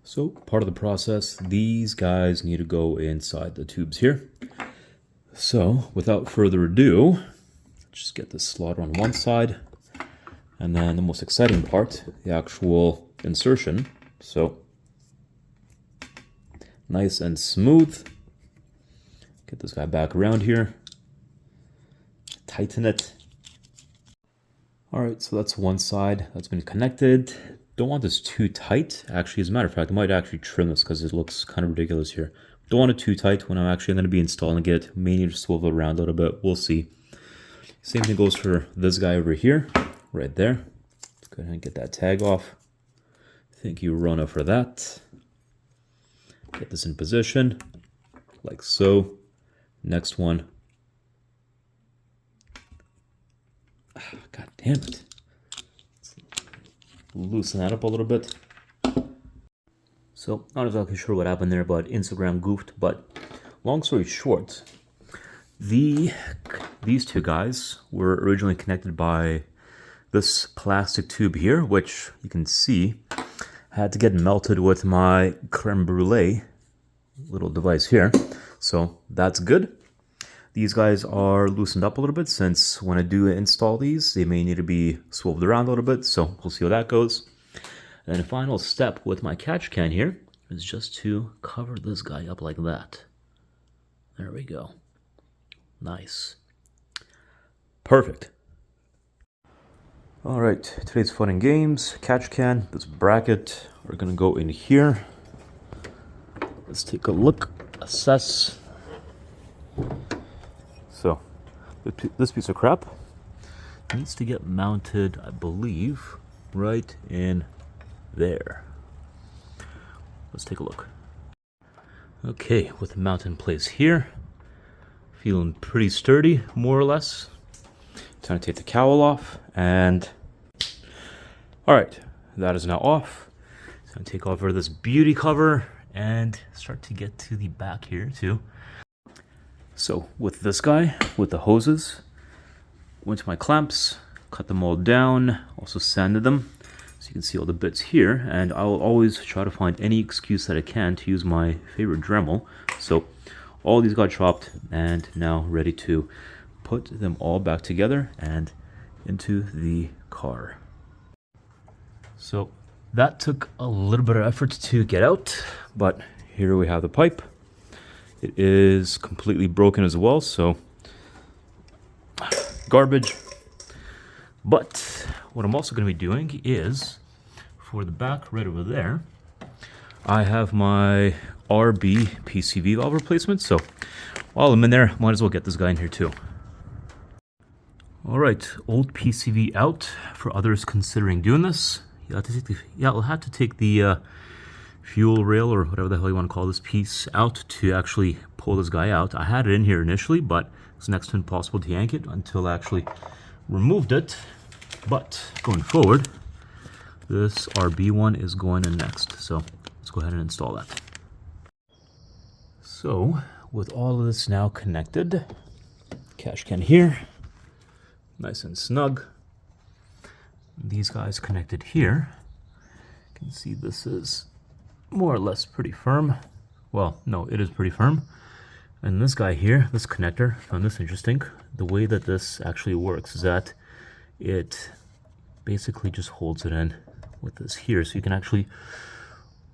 So part of the process, these guys need to go inside the tubes here. So without further ado, just get this slot on one side, and then the most exciting part, the actual insertion. So nice and smooth. Get this guy back around here, tighten it. All right, so that's one side that's been connected. Don't want this too tight. Actually, as a matter of fact, I might actually trim this because it looks kind of ridiculous here. Don't want it too tight when I'm actually going to be installing it. May need to swivel around a little bit. We'll see. Same thing goes for this guy over here, right there. Let's go ahead and get that tag off. Thank you, Rona, for that. Get this in position, like so. Next one. God damn it. Loosen that up a little bit. So, not exactly sure what happened there, but Instagram goofed. But long story short, these two guys were originally connected by this plastic tube here, which you can see had to get melted with my creme brulee little device here. So that's good. These guys are loosened up a little bit, since when I do install these, they may need to be swiveled around a little bit. So we'll see how that goes. And then the final step with my catch can here is just to cover this guy up like that. There we go. Nice. Perfect. All right, today's fun and games. Catch can, this bracket are gonna go in here. Let's take a look, assess. So, this piece of crap needs to get mounted, I believe, right in there. Let's take a look. Okay, with the mount in place here, feeling pretty sturdy, more or less. Time to take the cowl off, and all right, that is now off. So I'm gonna take over this beauty cover and start to get to the back here too. So with this guy, with the hoses, went to my clamps, cut them all down, also sanded them. So you can see all the bits here, and I will always try to find any excuse that I can to use my favorite Dremel. So all these got chopped and now ready to put them all back together and into the car. So that took a little bit of effort to get out, but here we have the pipe. It is completely broken as well, so garbage. But what I'm also going to be doing is, for the back right over there, I have my RB PCV valve replacement. So while I'm in there, might as well get this guy in here too. All right, old PCV out for others considering doing this. You'll have to take the fuel rail, or whatever the hell you want to call this piece, out to actually pull this guy out. I had it in here initially, but it's next to impossible to yank it until I actually removed it. But going forward, this RB one is going in next. So let's go ahead and install that. So with all of this now connected, cash can here, nice and snug. These guys connected here. You can see this is more or less pretty firm. Well, no, it is pretty firm. And this guy here, this connector, found this interesting. The way that this actually works is that it basically just holds it in with this here, so you can actually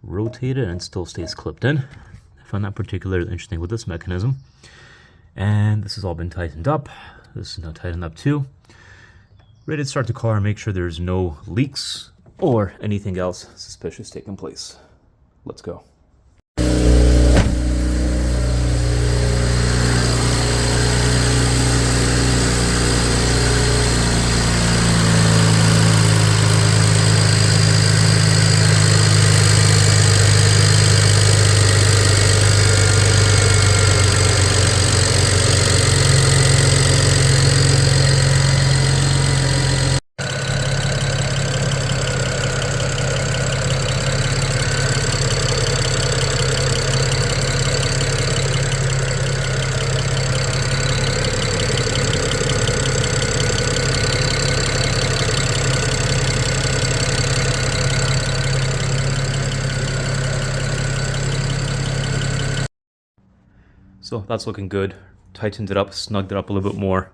rotate it and it still stays clipped in. I found that particularly interesting with this mechanism. And this has all been tightened up. This is now tightened up too. Ready to start the car and make sure there's no leaks or anything else suspicious taking place. Let's go. So that's looking good. Tightened it up, snugged it up a little bit more.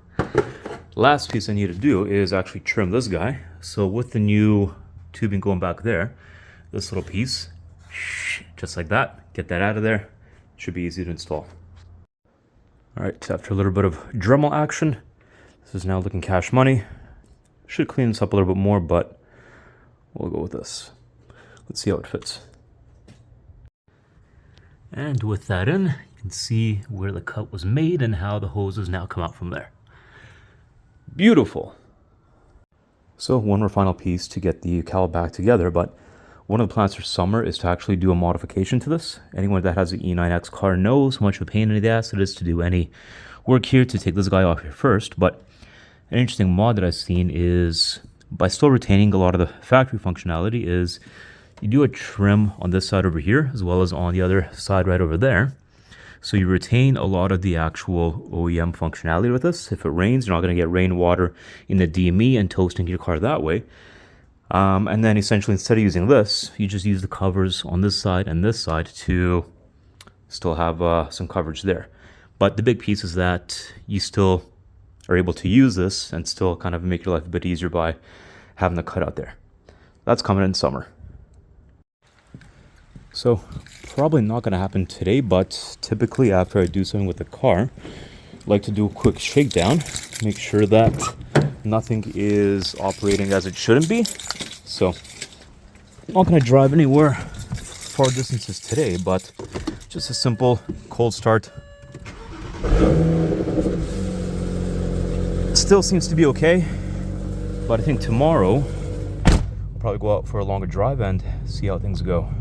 Last piece I need to do is actually trim this guy. So with the new tubing going back there, this little piece, just like that, get that out of there. Should be easy to install. All right, after a little bit of Dremel action, this is now looking cash money. Should clean this up a little bit more, but we'll go with this. Let's see how it fits. And with that in, you can see where the cut was made and how the hoses now come out from there. Beautiful. So one more final piece to get the cowl back together, but one of the plans for summer is to actually do a modification to this. Anyone that has an E9X car knows how much of a pain in the ass it is to do any work here to take this guy off here first. But an interesting mod that I've seen is, by still retaining a lot of the factory functionality, is you do a trim on this side over here as well as on the other side right over there. So you retain a lot of the actual OEM functionality with this. If it rains, you're not going to get rainwater in the DME and toasting your car that way. And then essentially, instead of using this, you just use the covers on this side and this side to still have some coverage there. But the big piece is that you still are able to use this and still kind of make your life a bit easier by having the cut out there. That's coming in summer. So probably not going to happen today, but typically after I do something with the car, I like to do a quick shakedown, make sure that nothing is operating as it shouldn't be. So I'm not going to drive anywhere far distances today, but just a simple cold start. It still seems to be okay, but I think tomorrow I'll probably go out for a longer drive and see how things go.